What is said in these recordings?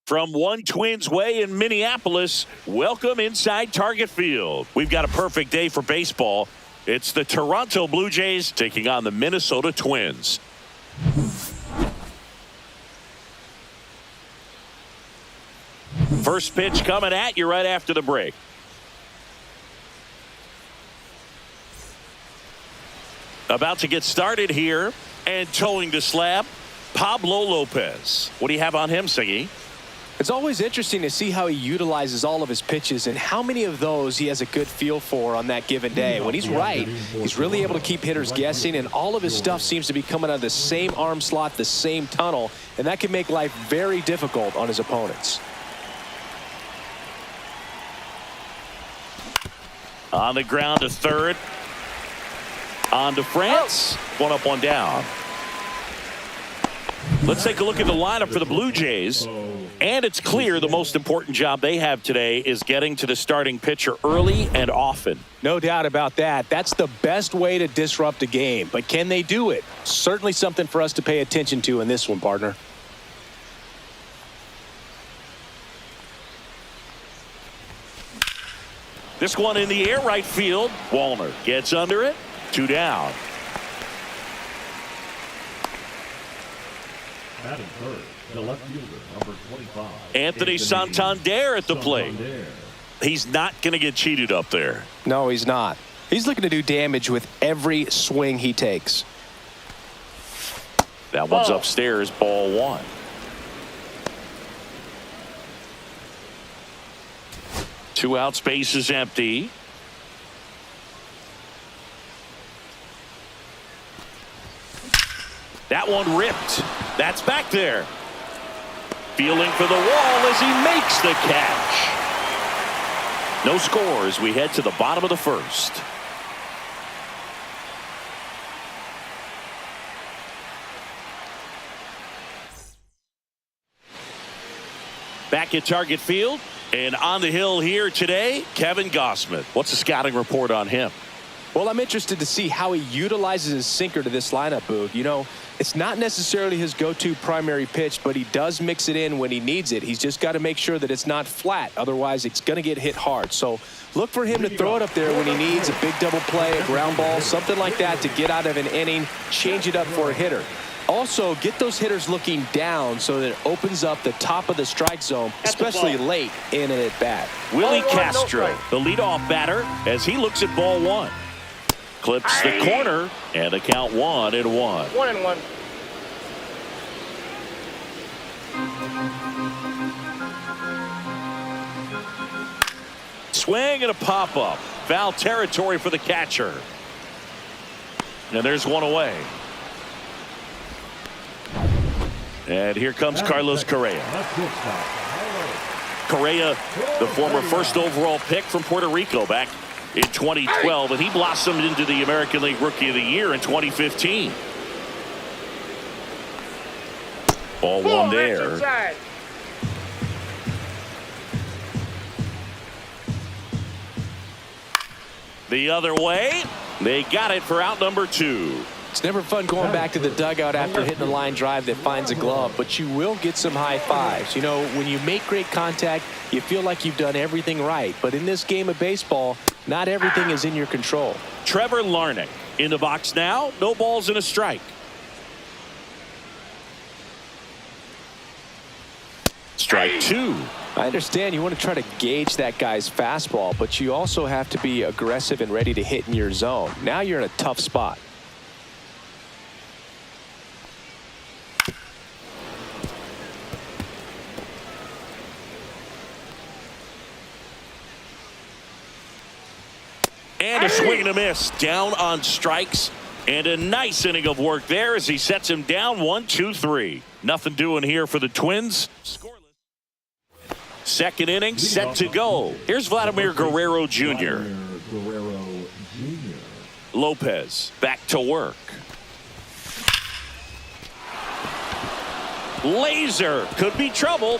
From One Twins Way in Minneapolis, welcome inside Target Field. We've got a perfect day for baseball. It's the Toronto Blue Jays taking on the Minnesota Twins. First pitch coming at you right after the break. About to get started here, and towing the slab, Pablo Lopez. What do you have on him, Siggy? It's always interesting to see how he utilizes all of his pitches and how many of those he has a good feel for on that given day. When he's right, he's really able to keep hitters guessing, and all of his stuff seems to be coming out of the same arm slot, the same tunnel, and that can make life very difficult on his opponents. On the ground to third. On to France. One up, one down. Let's take a look at the lineup for the Blue Jays. And it's clear the most important job they have today is getting to the starting pitcher early and often. No doubt about that. That's the best way to disrupt a game. But can they do it? Certainly something for us to pay attention to in this one, partner. This one in the air, right field. Wallner gets under it. 2 down. Batting third, the left fielder, number 25. Anthony Santander at the plate. He's not going to get cheated up there. No, he's not. He's looking to do damage with every swing he takes. That one's upstairs, ball one. Two out, space is empty. That one ripped. That's back there. Feeling for the wall as he makes the catch. No score as we head to the bottom of the first. Back at Target Field and on the hill here today, Kevin Gossman. What's the scouting report on him? Well, I'm interested to see how he utilizes his sinker to this lineup, Boog. You know, it's not necessarily his go-to primary pitch, but he does mix it in when he needs it. He's just got to make sure that it's not flat. Otherwise, it's going to get hit hard. So look for him to throw it up there when he needs a big double play, a ground ball, something like that to get out of an inning, change it up for a hitter. Also, get those hitters looking down so that it opens up the top of the strike zone, especially late in an at-bat. Willie Castro, the leadoff batter, as he looks at ball one. Clips the corner, and the count 1-1. 1-1. Swing and a pop-up. Foul territory for the catcher. And there's one away. And here comes Carlos Correa. Correa, the former first overall pick from Puerto Rico back in 2012, and he blossomed into the American League Rookie of the Year in 2015. Ball one there. The other way. They got it for out number 2. It's never fun going back to the dugout after hitting a line drive that finds a glove, but you will get some high fives. You know, when you make great contact, you feel like you've done everything right. But in this game of baseball, not everything is in your control. Trevor Larnach in the box now. No balls and a strike. Strike 2. I understand you want to try to gauge that guy's fastball, but you also have to be aggressive and ready to hit in your zone. Now you're in a tough spot. And a swing and a miss. Down on strikes. And a nice inning of work there as he sets him down 1-2-3. Nothing doing here for the Twins. Scoreless. Second inning set to go. Here's Vladimir Guerrero Jr. Lopez back to work. Laser could be trouble.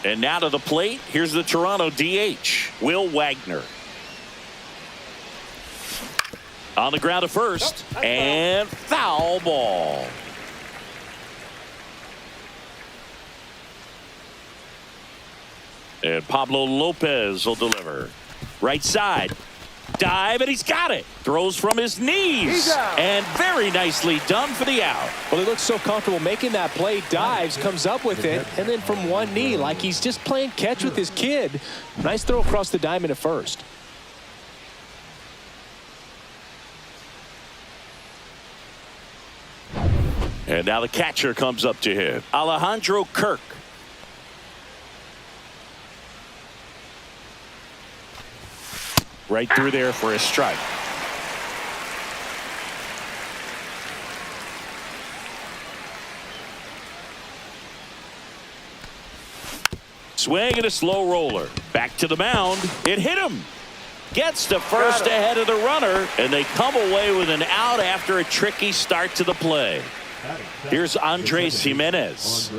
And now to the plate. Here's the Toronto DH, Will Wagner. On the ground to first, and foul ball. And Pablo Lopez will deliver. Right side. Dive, and he's got it. Throws from his knees. And very nicely done for the out. Well, he looks so comfortable making that play. Dives, comes up with it, and then from one knee, like he's just playing catch with his kid. Nice throw across the diamond at first. And now the catcher comes up to him. Alejandro Kirk. Right through there for a strike. Swing and a slow roller. Back to the mound. It hit him. Gets to first ahead of the runner, and they come away with an out after a tricky start to the play. Here's Andres Jimenez.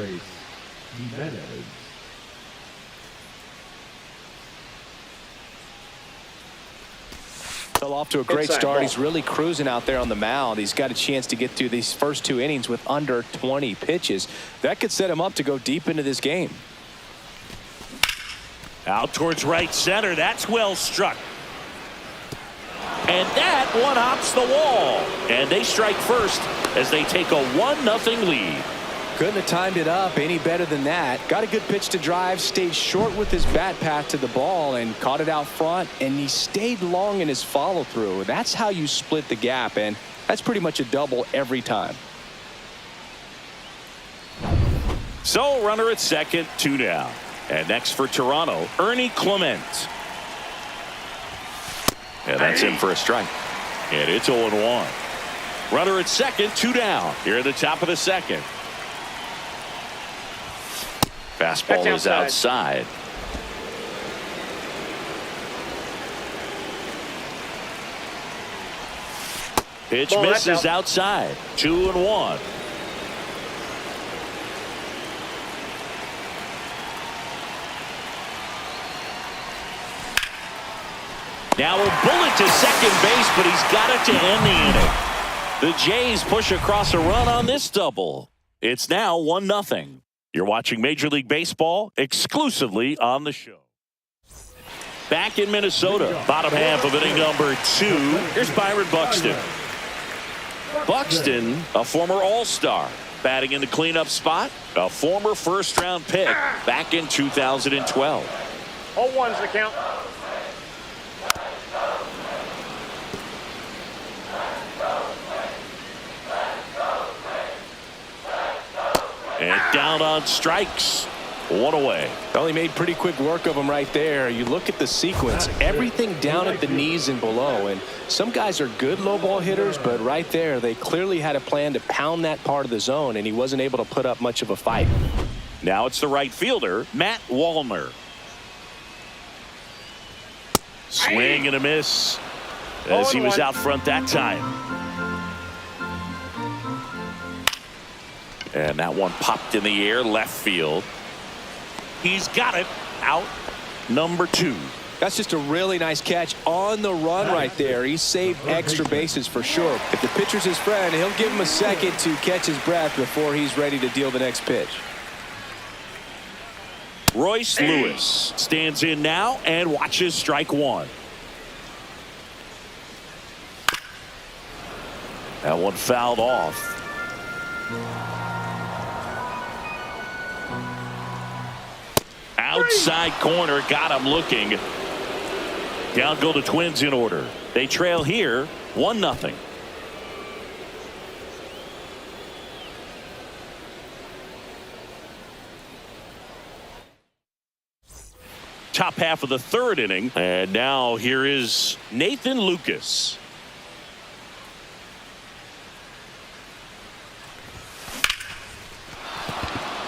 Off to a great start. He's really cruising out there on the mound. He's got a chance to get through these first 2 innings with under 20 pitches. That could set him up to go deep into this game. Out towards right center. That's well struck. And that one hops the wall. And they strike first as they take a 1-0 lead. Couldn't have timed it up any better than that. Got a good pitch to drive, stayed short with his bat path to the ball and caught it out front, and he stayed long in his follow through. That's how you split the gap, and that's pretty much a double every time. So runner at second, 2 down. And next for Toronto, Ernie Clement. And that's in for a strike. And it's 0-1. Runner at second, 2 down. Here at the top of the second. Fastball is outside. Pitch misses outside. 2-1. Now a bullet to second base, but he's got it to end the inning. The Jays push across a run on this double. It's now 1-0. You're watching Major League Baseball exclusively on the show. Back in Minnesota, bottom half of inning number 2. Here's Byron Buxton. Buxton, a former All-Star, batting in the cleanup spot, a former first-round pick back in 2012. 0-1's the count. And down on strikes. 1 away. Well, he made pretty quick work of him right there. You look at the sequence, everything down at the knees and below. And some guys are good low ball hitters, but right there, they clearly had a plan to pound that part of the zone, and he wasn't able to put up much of a fight. Now it's the right fielder, Matt Wallner. Swing and a miss as he was out front that time. And that one popped in the air, left field. He's got it. Out number 2. That's just a really nice catch on the run right there. He saved extra bases for sure. If the pitcher's his friend, he'll give him a second to catch his breath before he's ready to deal the next pitch. Royce Lewis stands in now and watches strike 1. That one fouled off. Outside corner, got him looking. Down go the Twins in order. They trail here 1-0. Top half of the 3rd inning, and now here is Nathan Lucas.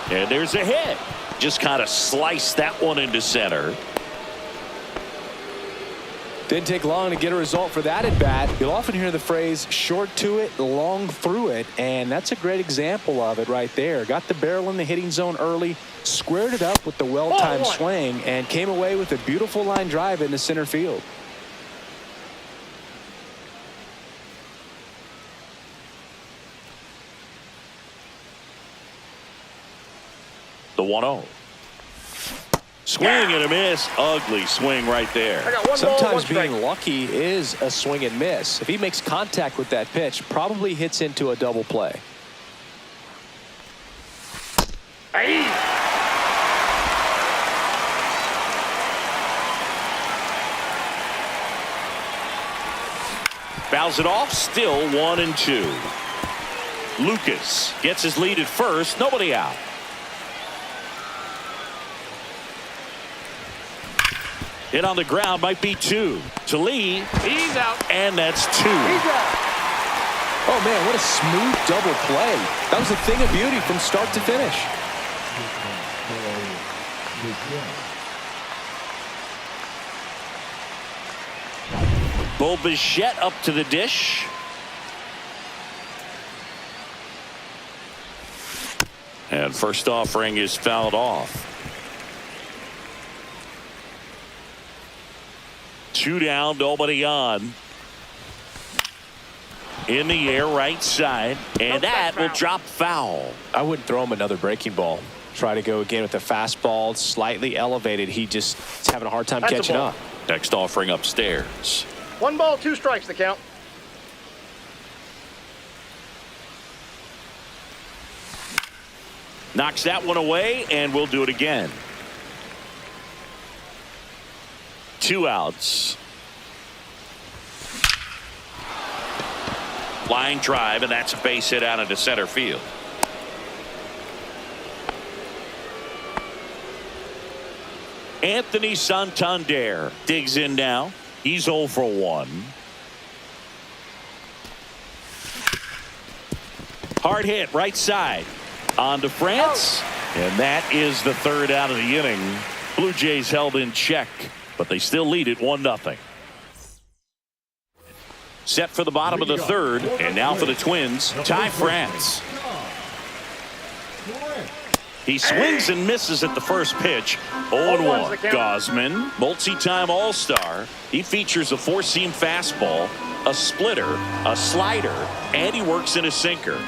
And there's a hit. Just kind of sliced that one into center. Didn't take long to get a result for that at bat. You'll often hear the phrase short to it, long through it, and that's a great example of it right there. Got the barrel in the hitting zone early, squared it up with the well-timed swing, and came away with a beautiful line drive into center field. The 1-0. Swing and a miss. Ugly swing right there. Sometimes being lucky is a swing and miss. If he makes contact with that pitch, probably hits into a double play. Fouls it off. Still 1-2. Lucas gets his lead at first. Nobody out. Hit on the ground, might be 2. To Lee. He's out. And that's 2. He's out. Oh, man, what a smooth double play. That was a thing of beauty from start to finish. Bo Bichette up to the dish. And first offering is fouled off. 2 down, nobody on. In the air, right side, and that will drop foul. I wouldn't throw him another breaking ball. Try to go again with the fastball, slightly elevated. He just is having a hard time catching up. Next offering upstairs. 1 ball, 2 strikes, the count. Knocks that one away, and we'll do it again. 2 outs. Line drive, and that's a base hit out into center field. Anthony Santander digs in now. He's 0 for 1. Hard hit right side. On to France. And that is the 3rd out of the inning. Blue Jays held in check, but they still lead it 1-0. Set for the bottom of the 3rd, and now for the Twins, Ty France. He swings and misses at the first pitch. 0-1. Gosman, multi-time All-Star. He features a 4-seam fastball, a splitter, a slider, and he works in a sinker.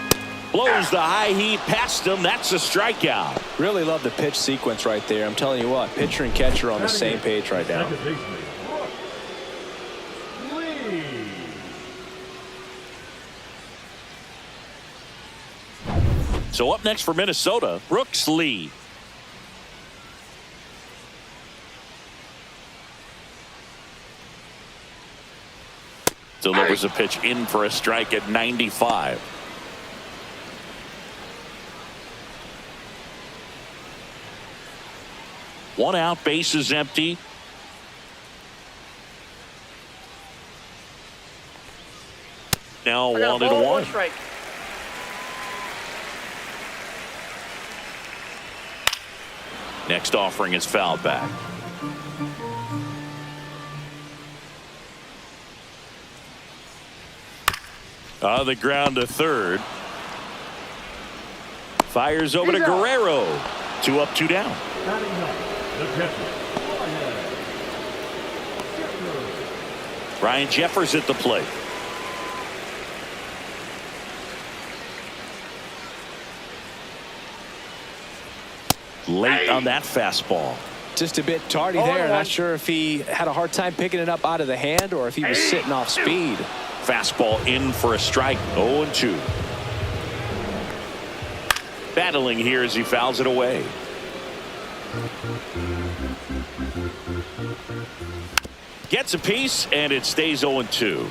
Blows the high heat past him. That's a strikeout. Really love the pitch sequence right there. I'm telling you what, pitcher and catcher on the same page right now. So up next for Minnesota, Brooks Lee. Delivers a pitch in for a strike at 95. One out, base is empty. Now 1-1. Strike. Next offering is fouled back. On the ground to 3rd. Fires over to Guerrero. 2 up, 2 down. Ryan Jeffers at the plate. Late on that fastball. Just a bit tardy there. Not sure if he had a hard time picking it up out of the hand or if he was sitting off speed. Fastball in for a strike. 0-2. Battling here as he fouls it away. Gets a piece, and it stays 0-2.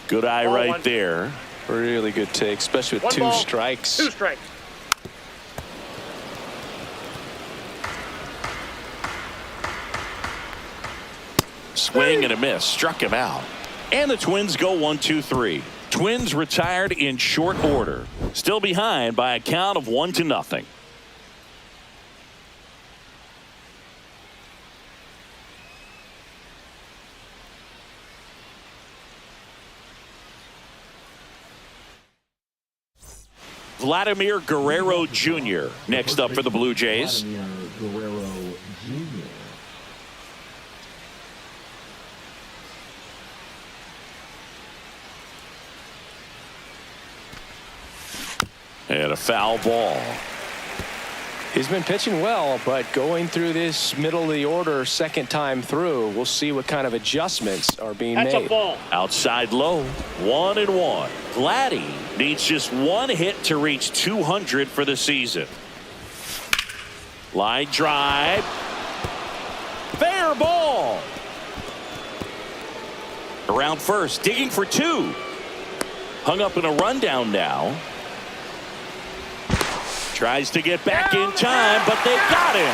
Good eye right there. Really good take, especially with 2 strikes. 2 strikes. Swing and a miss. Struck him out. And the Twins go 1-2-3. Twins retired in short order. Still behind by a count of 1-0. Vladimir Guerrero Jr. next up for the Blue Jays. Vladimir Guerrero Jr. And a foul ball. He's been pitching well, but going through this middle of the order second time through, we'll see what kind of adjustments are being made. That's a ball. Outside low, 1-1. Vladdy needs just one hit to reach 200 for the season. Line drive. Fair ball. Around first, digging for two. Hung up in a rundown now. Tries to get back in time, but they got him.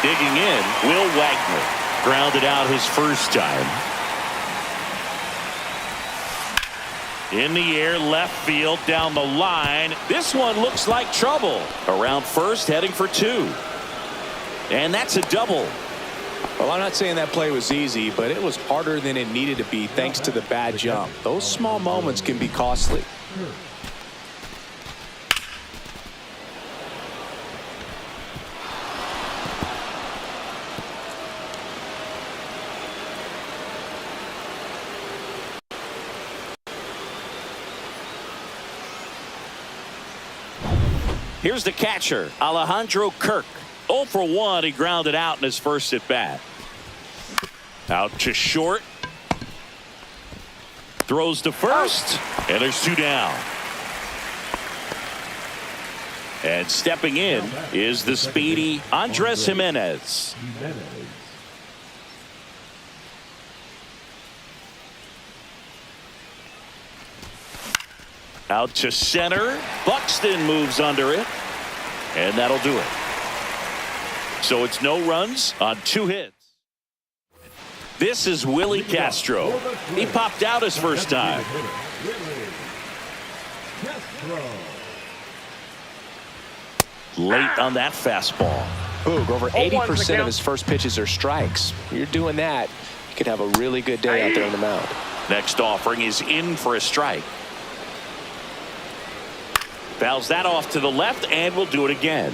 Digging in, Will Wagner. Grounded out his first time. In the air, left field, down the line. This one looks like trouble. Around first, heading for two. And that's a double. Well, I'm not saying that play was easy, but it was harder than it needed to be thanks to the bad jump. Those small moments can be costly. Here's the catcher, Alejandro Kirk. 0 for 1. He grounded out in his first at bat. Out to short. Throws to first. And there's two down. And stepping in is the speedy Andres Jimenez. Out to center. Buxton moves under it. And that'll do it. So it's no runs on 2 hits. This is Willie Castro. He popped out his first time. Late on that fastball. Boog, over 80% of his first pitches are strikes. You're doing that, you could have a really good day out there on the mound. Next offering is in for a strike. Fouls that off to the left and will do it again.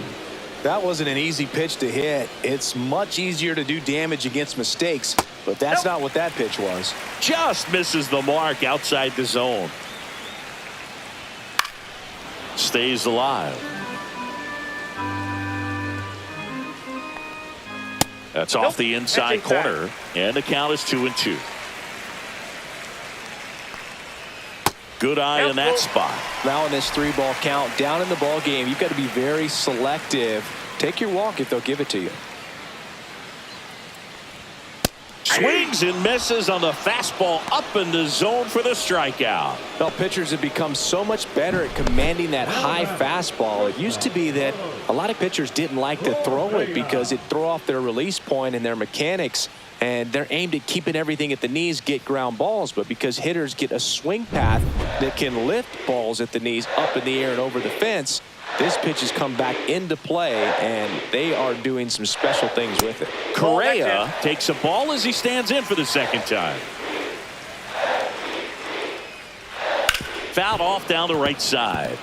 That wasn't an easy pitch to hit. It's much easier to do damage against mistakes, but that's not what that pitch was. Just misses the mark outside the zone. Stays alive. That's off the inside corner, and the count is 2-2. Good eye in that spot. Now in this 3-ball count, down in the ball game, you've got to be very selective. Take your walk if they'll give it to you. Swings and misses on the fastball up in the zone for the strikeout. Well, pitchers have become so much better at commanding that high fastball. It used to be that a lot of pitchers didn't like to throw it because it'd throw off their release point and their mechanics. And they're aimed at keeping everything at the knees, get ground balls. But because hitters get a swing path that can lift balls at the knees up in the air and over the fence, this pitch has come back into play, and they are doing some special things with it. Correa takes a ball as he stands in for the second time. Fouled off down the right side.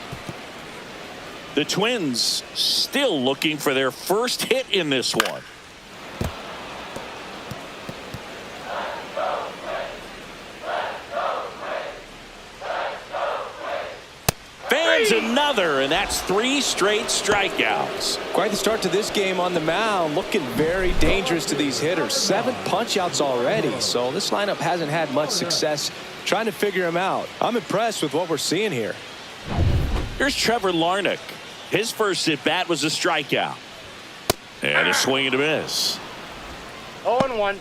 The Twins still looking for their first hit in this one. Another, and that's 3 straight strikeouts. Quite the start to this game on the mound, looking very dangerous to these hitters. 7 punch-outs already, so this lineup hasn't had much success trying to figure him out. I'm impressed with what we're seeing here. Here's Trevor Larnach. His first at-bat was a strikeout. And a swing and a miss. 0-1.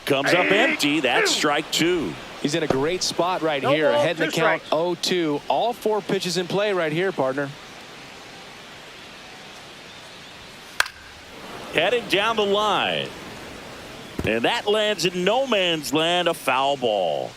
Comes up empty. That's strike 2. He's in a great spot right here. Ahead in the count 0-2. All 4 pitches in play right here, partner. Heading down the line. And that lands in no man's land, a foul ball.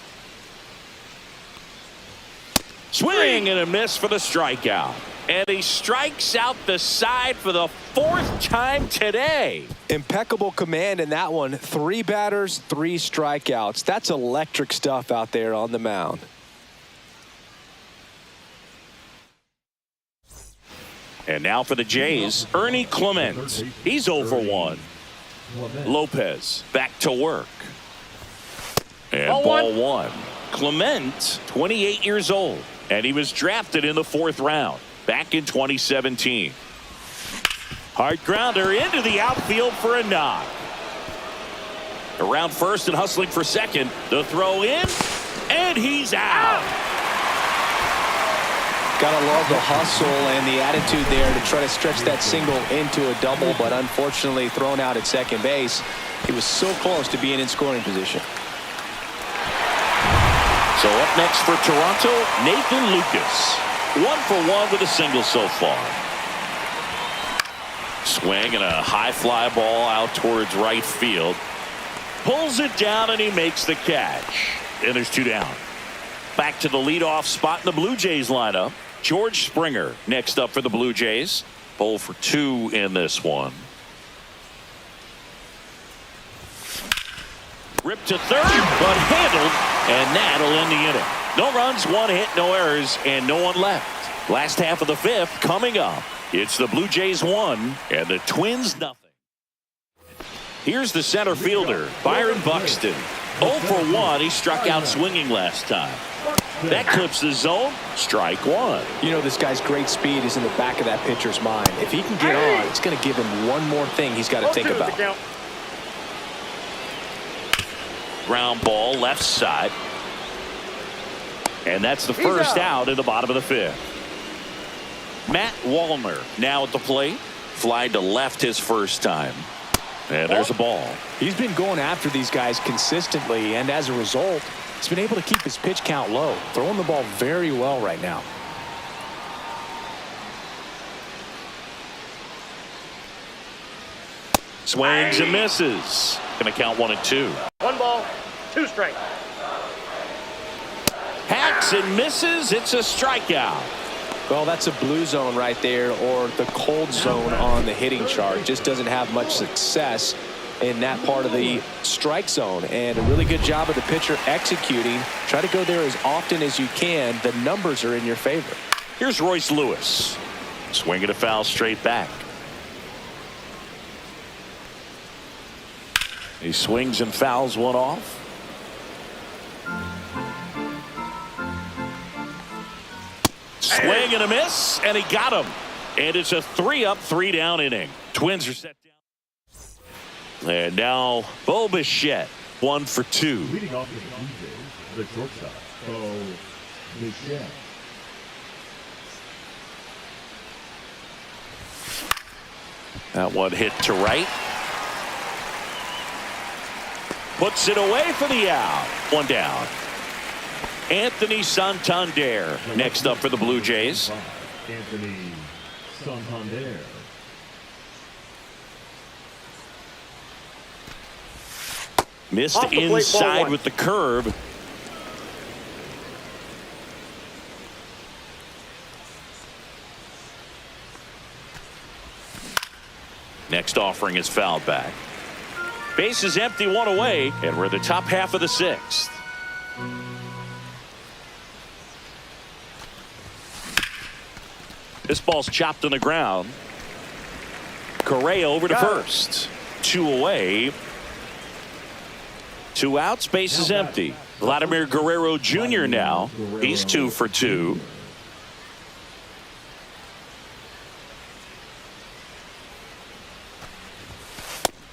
Swing and a miss for the strikeout. And he strikes out the side for the 4th time today. Impeccable command in that one. 3 batters, 3 strikeouts. That's electric stuff out there on the mound. And now for the Jays, Ernie Clement. He's 0 for 1. Lopez back to work. And Ball ball one. Clement, 28 years old, and he was drafted in the 4th round back in 2017. Hard grounder into the outfield for a knock. Around first and hustling for second. The throw in, and he's out. Gotta love the hustle and the attitude there to try to stretch that single into a double, but unfortunately thrown out at second base. He was so close to being in scoring position. So up next for Toronto, Nathan Lucas. 1 for 1 with a single so far. Swing and a high fly ball out towards right field. Pulls it down and he makes the catch. And there's 2 down. Back to the leadoff spot in the Blue Jays lineup. George Springer next up for the Blue Jays. 0 for 2 in this one. Ripped to third, but handled, and that'll end the inning. No runs, 1 hit, no errors, and no one left. Last half of the 5th coming up. It's the Blue Jays 1 and the Twins nothing. Here's the center fielder, Byron Buxton. 0 for 1. He struck out swinging last time. That clips the zone. Strike 1. You know, this guy's great speed is in the back of that pitcher's mind. If he can get on, it's going to give him one more thing he's got to think about. Ground ball left side. And that's the first out in the bottom of the 5th. Matt Wallner now at the plate. Fly to left his first time. And there's a ball. He's been going after these guys consistently, and as a result, he's been able to keep his pitch count low, throwing the ball very well right now. Swings and misses. Going to count 1 and 2. 1 ball, 2 strikes. Hacks and misses. It's a strikeout. Well, that's a blue zone right there, or the cold zone on the hitting chart. Just doesn't have much success in that part of the strike zone, and a really good job of the pitcher executing. Try to go there as often as you can. The numbers are in your favor. Here's Royce Lewis. Swinging a foul straight back. He swings and fouls one off. Swing and a miss, and he got him. And it's a 3-up, 3-down inning. Twins are set down. And now Bo Bichette, 1 for 2. Leading off the shortstop, Bo Bichette. That one hit to right. Puts it away for the out. 1 down. Anthony Santander next up for the Blue Jays. Anthony Santander. Missed inside with the curve. Next offering is fouled back. Base is empty, 1 away, and we're the top half of the 6th. This ball's chopped on the ground. Correa over to first. 2 away. 2 outs. Base is empty. Vladimir Guerrero Jr. now. He's 2 for 2.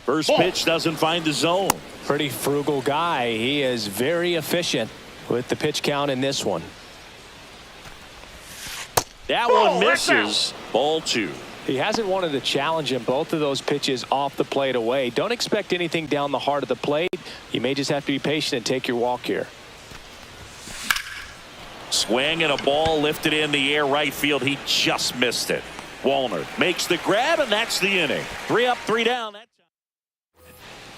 First pitch doesn't find the zone. Pretty frugal guy. He is very efficient with the pitch count in this one. That one misses. Ball 2. He hasn't wanted to challenge him. Both of those pitches off the plate away. Don't expect anything down the heart of the plate. You may just have to be patient and take your walk here. Swing and a ball lifted in the air right field. He just missed it. Wallner makes the grab, and that's the inning. 3 up, 3 down.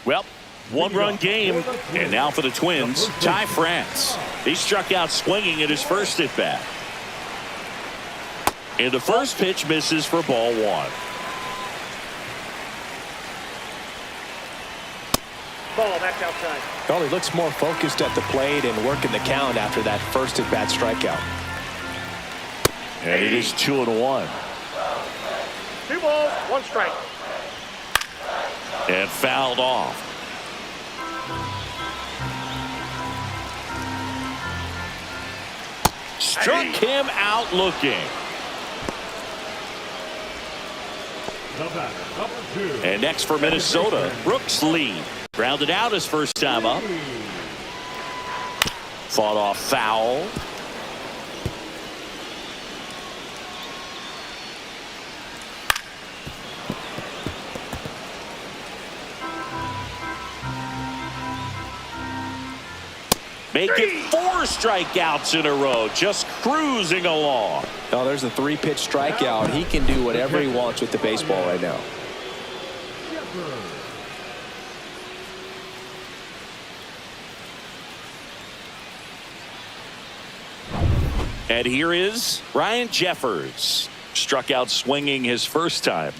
Well, 1-run game, and now for the Twins, Ty France. He struck out swinging at his first at bat. And the first pitch misses for ball 1. Ball, that's outside. Well, he looks more focused at the plate and working the count after that first at bat strikeout. And it is 2-1. 2 balls, 1 strike. And fouled off. struck him out looking. The batter, number 2. And next for Minnesota, Brooks Lee. Grounded out his first time up. Fought off foul. Making 4 strikeouts in a row, just cruising along. Oh, there's a 3-pitch strikeout. He can do whatever he wants with the baseball right now. And here is Ryan Jeffers. Struck out swinging his first time.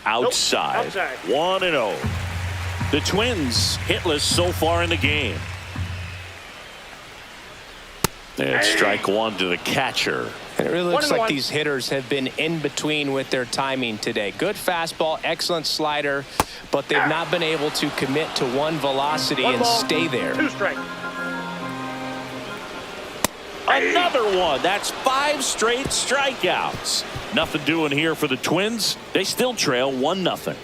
Outside. Outside. 1-0. The Twins hitless so far in the game. And strike 1 to the catcher. And it really looks like 1-1. these hitters have been in between with their timing today. Good fastball, excellent slider, but they've not been able to commit to one velocity 1 and ball, stay there. 2 strikes. Another one. That's 5 straight strikeouts. Nothing doing here for the Twins. They still trail 1-0.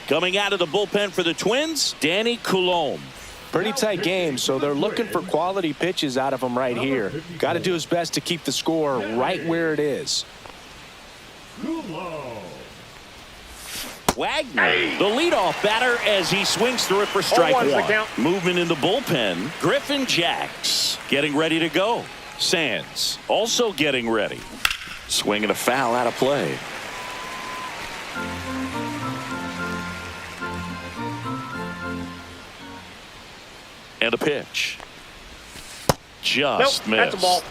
Coming out of the bullpen for the Twins, Danny Coulombe. Pretty tight game, so they're looking for quality pitches out of him right here. Got to do his best to keep the score right where it is. Wagner, the leadoff batter, as he swings through it for strike 0-1's the 1. count. Movement in the bullpen, Griffin Jacks getting ready to go. Sands also getting ready. Swinging a foul out of play. And a pitch. Just Nope, that's a missed. ball.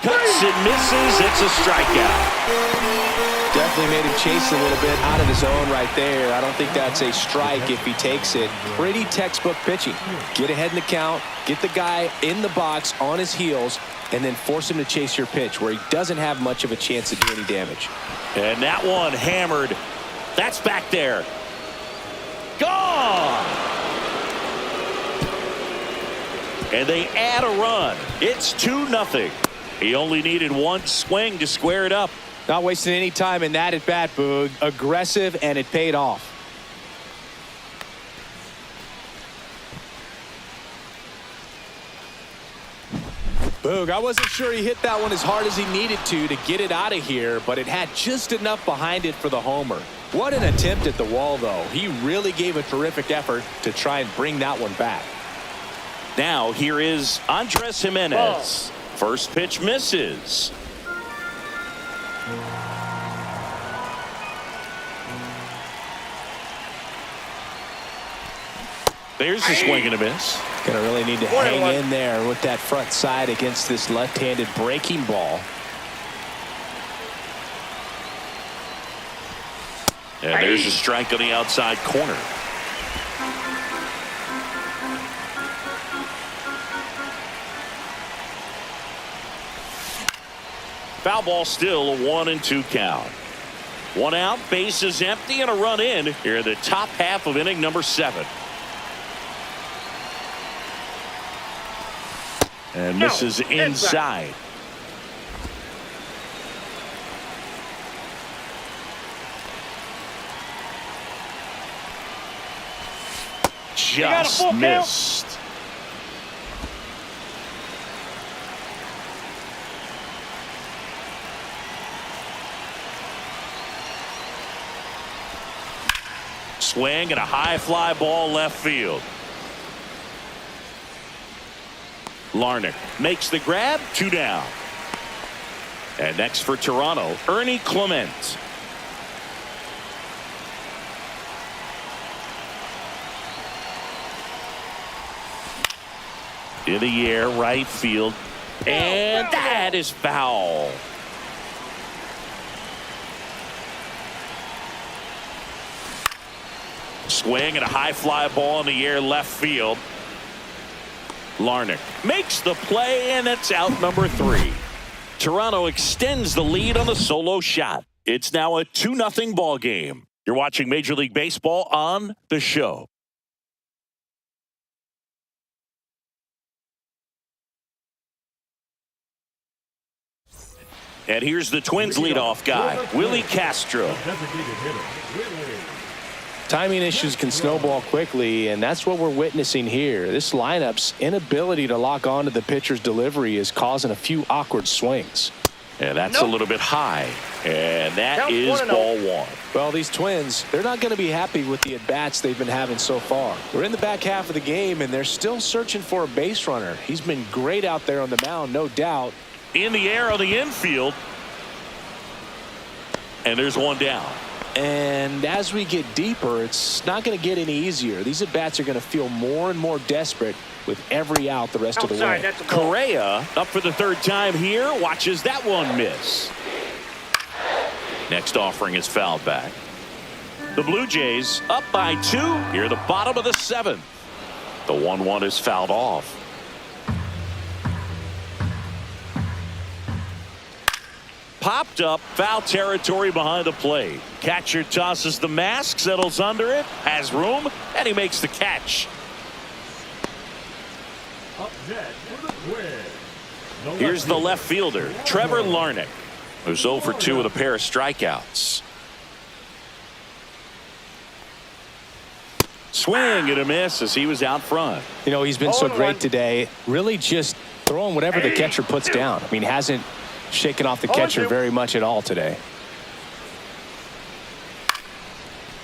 Cuts and misses. It's a strikeout. Definitely made him chase a little bit out of his own right there. I don't think that's a strike if he takes it. Pretty textbook pitching. Get ahead in the count, get the guy in the box on his heels, and then force him to chase your pitch where he doesn't have much of a chance to do any damage. And that one hammered. That's back there. Gone. And they add a run. It's 2-0. He only needed 1 swing to square it up. Not wasting any time in that at bat, Boog. Aggressive, and it paid off. Boog, I wasn't sure he hit that one as hard as he needed to get it out of here, but it had just enough behind it for the homer. What an attempt at the wall, though. He really gave a terrific effort to try and bring that one back. Now here is Andres Jimenez. First pitch misses. There's a swing and a miss. Gonna really need to hang in there with that front side against this left-handed breaking ball. And there's a strike on the outside corner. Foul ball, still a 1-2 count. 1 out, bases empty, and a run in here in the top half of inning number 7. And misses inside. Just missed. Swing and a high fly ball left field. Larnach makes the grab, 2 down. And next for Toronto, Ernie Clement. In the air, right field. And that is foul. Swing and a high fly ball in the air left field. Larnach makes the play, and it's out number 3. Toronto extends the lead on the solo shot. It's now a 2-0 ball game. You're watching Major League Baseball on the show. And here's the Twins leadoff guy, Willie Castro. Timing issues can snowball quickly, and that's what we're witnessing here. This lineup's inability to lock onto the pitcher's delivery is causing a few awkward swings. And that's a little bit high. And that is ball 1. Well, these Twins, they're not going to be happy with the at-bats they've been having so far. We're in the back half of the game, and they're still searching for a base runner. He's been great out there on the mound, no doubt. In the air on the infield. And there's one down. And as we get deeper, it's not going to get any easier. These at-bats are going to feel more and more desperate with every out the rest of the way. Correa up for the 3rd time here. Watches that one miss. Next offering is fouled back. The Blue Jays up by 2 here at the bottom of the 7th. The 1-1 is fouled off. Popped up, foul territory behind the plate. Catcher tosses the mask, settles under it, has room, and he makes the catch. Up next for the Twins. Here's the left fielder, Trevor Larnach, who's 0 for 2 with a pair of strikeouts. Swing and a miss as he was out front. You know, he's been so great today, really just throwing whatever the catcher puts down. I mean, hasn't shaken off the catcher very much at all today.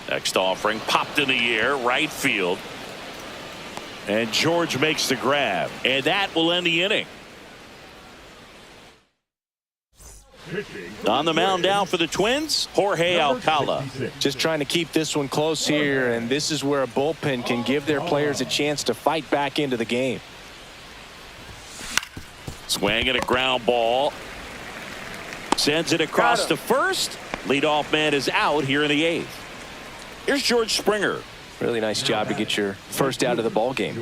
Next offering popped in the air, right field. And George makes the grab. And that will end the inning. On the mound now for the Twins, Jorge Alcala. Just trying to keep this one close here, and this is where a bullpen can give their players a chance to fight back into the game. Swing and a ground ball. Sends it across to first. Leadoff man is out here in the 8th. Here's George Springer. Really nice job to get your first out of the ball game.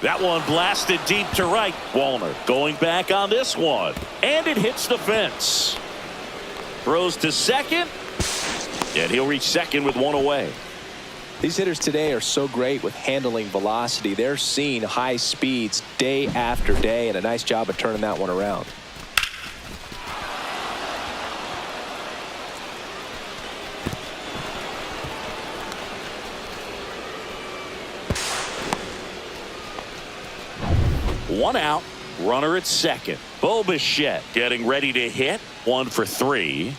That one blasted deep to right. Wallner going back on this one. And it hits the fence. Throws to second. And he'll reach second with one away. These hitters today are so great with handling velocity. They're seeing high speeds day after day, and a nice job of turning that one around. One out, runner at second. Bo Bichette getting ready to hit. 1 for 3.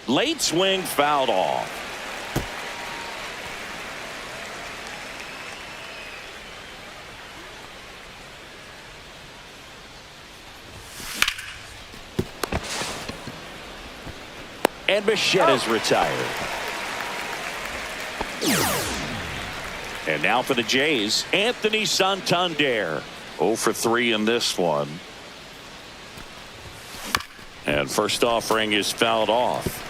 Late swing fouled off. And Bichette is retired. And now for the Jays, Anthony Santander. 0 for 3 in this one. And first offering is fouled off.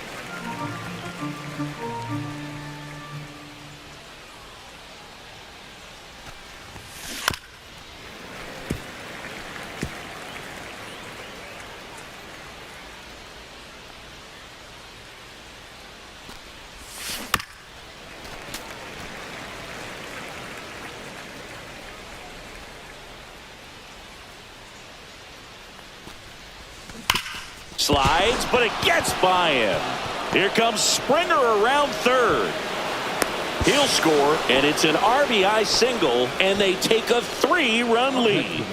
Slides, but it gets by him. Here comes Springer around third. He'll score, and it's an RBI single, and they take a 3-run lead.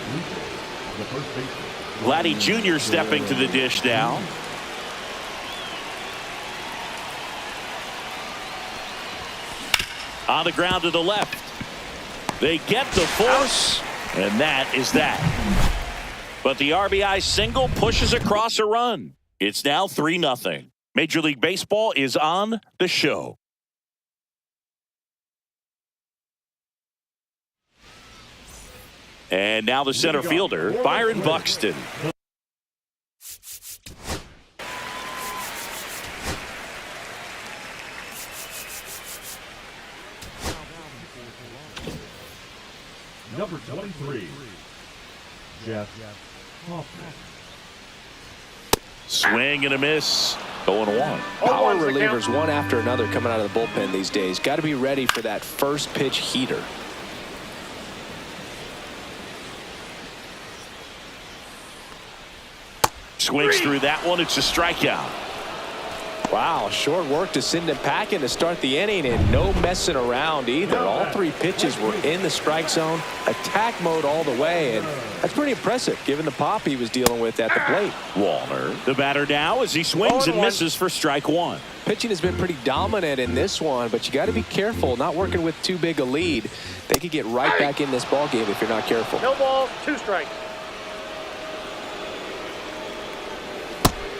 Vladdy Jr. stepping to the dish now. On the ground to the left. They get the force, and that is that. But the RBI single pushes across a run. It's now 3-0. Major League Baseball is on the show. And now the center fielder, Byron Buxton. Number 23, Jeff Hoffman. Swing and a miss. 0-1. Power relievers one after another coming out of the bullpen these days. Got to be ready for that first pitch heater. Swings through that one. It's a strikeout. Wow, short work to send him packing to start the inning, and no messing around either. All three pitches were in the strike zone, attack mode all the way, and that's pretty impressive given the pop he was dealing with at the plate. Walner, the batter now, as he swings and misses for strike one. Pitching has been pretty dominant in this one, but you got to be careful, not working with too big a lead. They could get right back in this ball game if you're not careful. No balls, 2 strikes.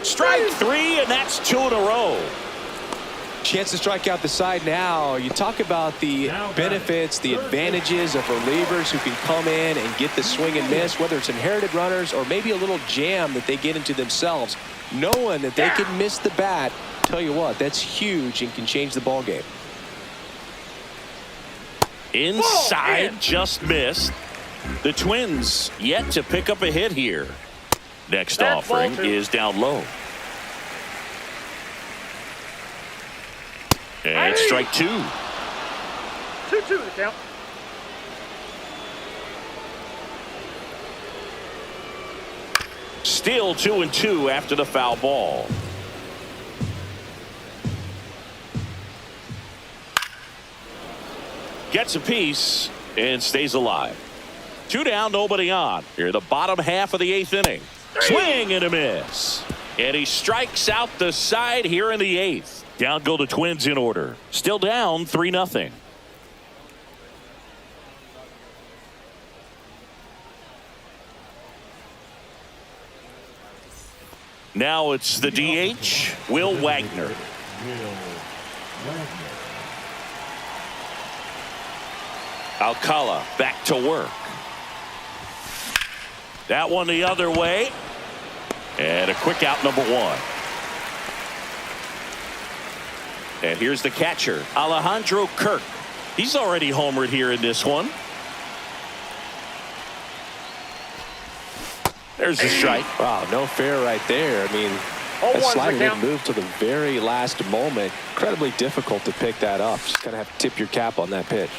Strike 3, and that's 2 in a row. Chance to strike out the side now. You talk about the benefits, the advantages of relievers who can come in and get the swing and miss, whether it's inherited runners or maybe a little jam that they get into themselves. Knowing that they can miss the bat, tell you what, that's huge and can change the ball game. Inside, just missed. The Twins yet to pick up a hit here. Next offering is down low. And strike 2. 2-2 the count. Still 2-2 after the foul ball. Gets a piece and stays alive. 2 down, nobody on. Here in the bottom half of the 8th inning. Swing and a miss. And he strikes out the side here in the 8th. Down go the Twins in order. Still down 3-0. Now it's the DH, Will Wagner. Alcala back to work. That one the other way. And a quick out, number 1. And here's the catcher, Alejandro Kirk. He's already homered here in this one. There's a strike. Wow, no fair right there. I mean, that slider didn't move to the very last moment. Incredibly difficult to pick that up. Just kind of have to tip your cap on that pitch.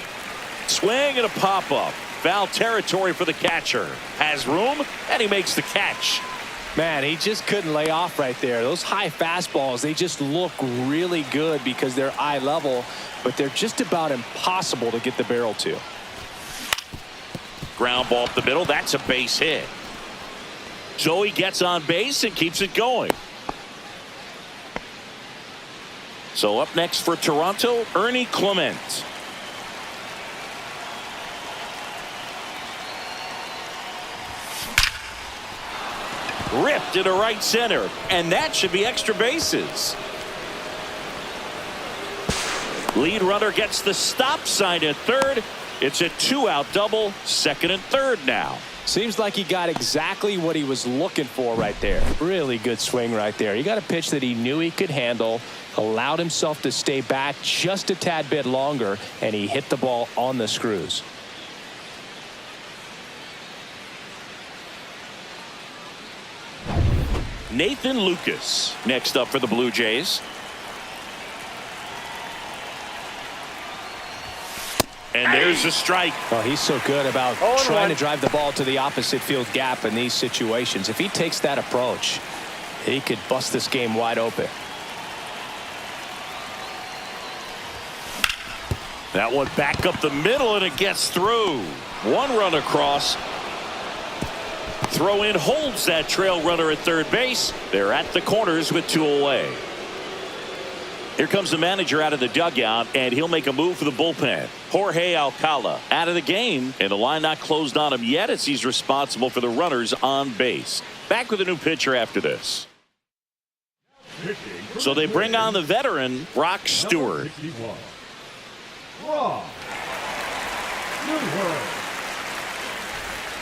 Swing and a pop-up. Foul territory for the catcher. Has room, and he makes the catch. Man, he just couldn't lay off right there. Those high fastballs, they just look really good because they're eye level, but they're just about impossible to get the barrel to. Ground ball up the middle. That's a base hit. So he gets on base and keeps it going. So up next for Toronto, Ernie Clement. Ripped into right center, and that should be extra bases. Lead runner gets the stop sign at third. It's a 2-out double, second and third now. Seems like he got exactly what he was looking for right there. Really good swing right there. He got a pitch that he knew he could handle, allowed himself to stay back just a tad bit longer, and he hit the ball on the screws. Nathan Lucas next up for the Blue Jays. And there's a strike. Well, he's so good about trying to drive the ball to the opposite field gap in these situations. If he takes that approach, he could bust this game wide open. That one back up the middle, and it gets through. 1 run across. Throw in holds that trail runner at third base. They're at the corners with 2 away. Here comes the manager out of the dugout, and he'll make a move for the bullpen. Jorge Alcala out of the game, and the line not closed on him yet as he's responsible for the runners on base. Back with a new pitcher after this. So they bring on the veteran, Brock Stewart.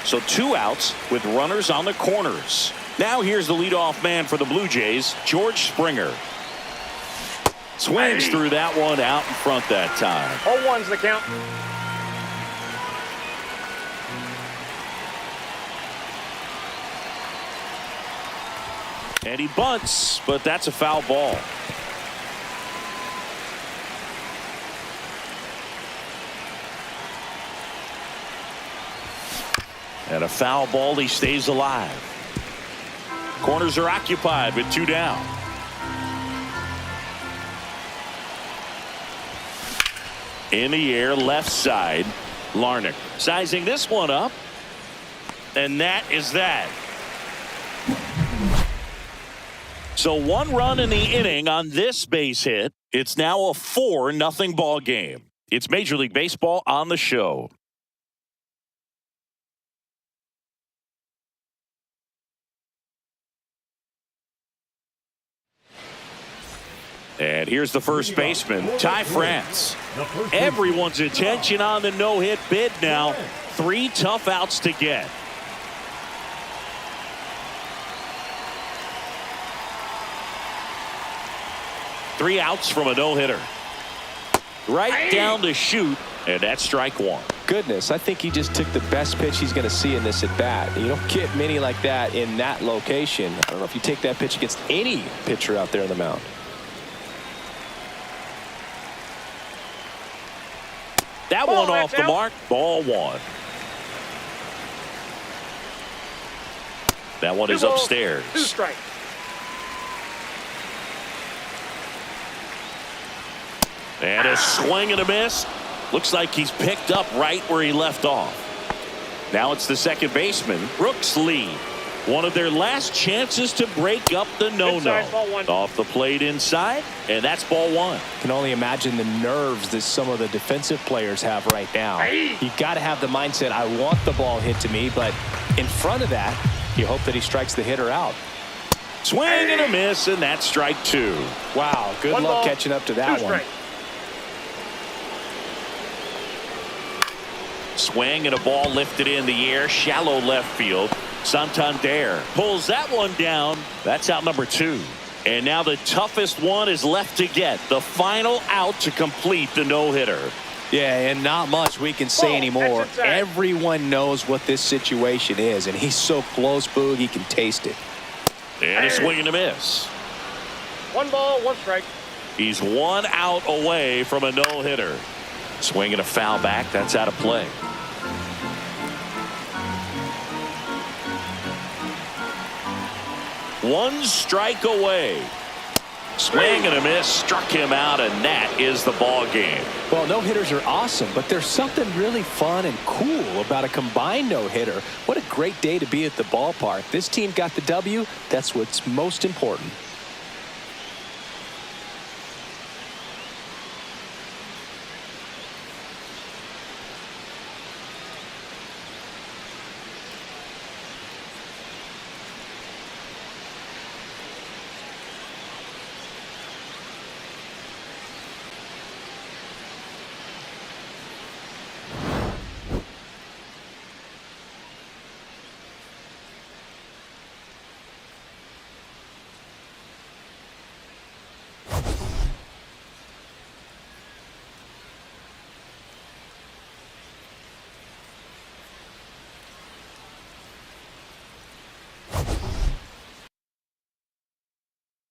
So 2 outs with runners on the corners. Now here's the leadoff man for the Blue Jays, George Springer. Swings through that one out in front that time. 0-1's the count. And he bunts, but that's a foul ball. And a foul ball, he stays alive. Corners are occupied with 2 down. In the air, left side. Larnach sizing this one up. And that is that. So 1 run in the inning on this base hit. It's now a 4-0 ball game. It's Major League Baseball on the show. And here's the first baseman, Ty France. Everyone's attention on the no-hit bid now. 3 tough outs to get. Three outs from a no-hitter. Right down to shoot, and that's strike 1. Goodness, I think he just took the best pitch he's going to see in this at-bat. You don't get many like that in that location. I don't know if you take that pitch against any pitcher out there on the mound. That one off the mark. Ball 1. That one is upstairs. 2 strikes. And a swing and a miss. Looks like he's picked up right where he left off. Now it's the second baseman, Brooks Lee. One of their last chances to break up the no-no. Off the plate inside, and that's ball 1. Can only imagine the nerves that some of the defensive players have right now. You got to have the mindset, I want the ball hit to me, but in front of that, you hope that he strikes the hitter out. Swing and a miss, and that's strike 2. Wow, good luck catching up to that one. Swing and a ball lifted in the air, shallow left field. Santander pulls that one down. That's out number 2. And now the toughest one is left to get. The final out to complete the no-hitter. Yeah, and not much we can say anymore. Everyone knows what this situation is, and he's so close, Boog, he can taste it. And a swing and a miss. 1 ball, 1 strike. He's 1 out away from a no-hitter. Swing and a foul back. That's out of play. One strike away. Swing and a miss, struck him out, and that is the ball game. Well, no-hitters are awesome, but there's something really fun and cool about a combined no-hitter. What a great day to be at the ballpark. This team got the W. That's what's most important.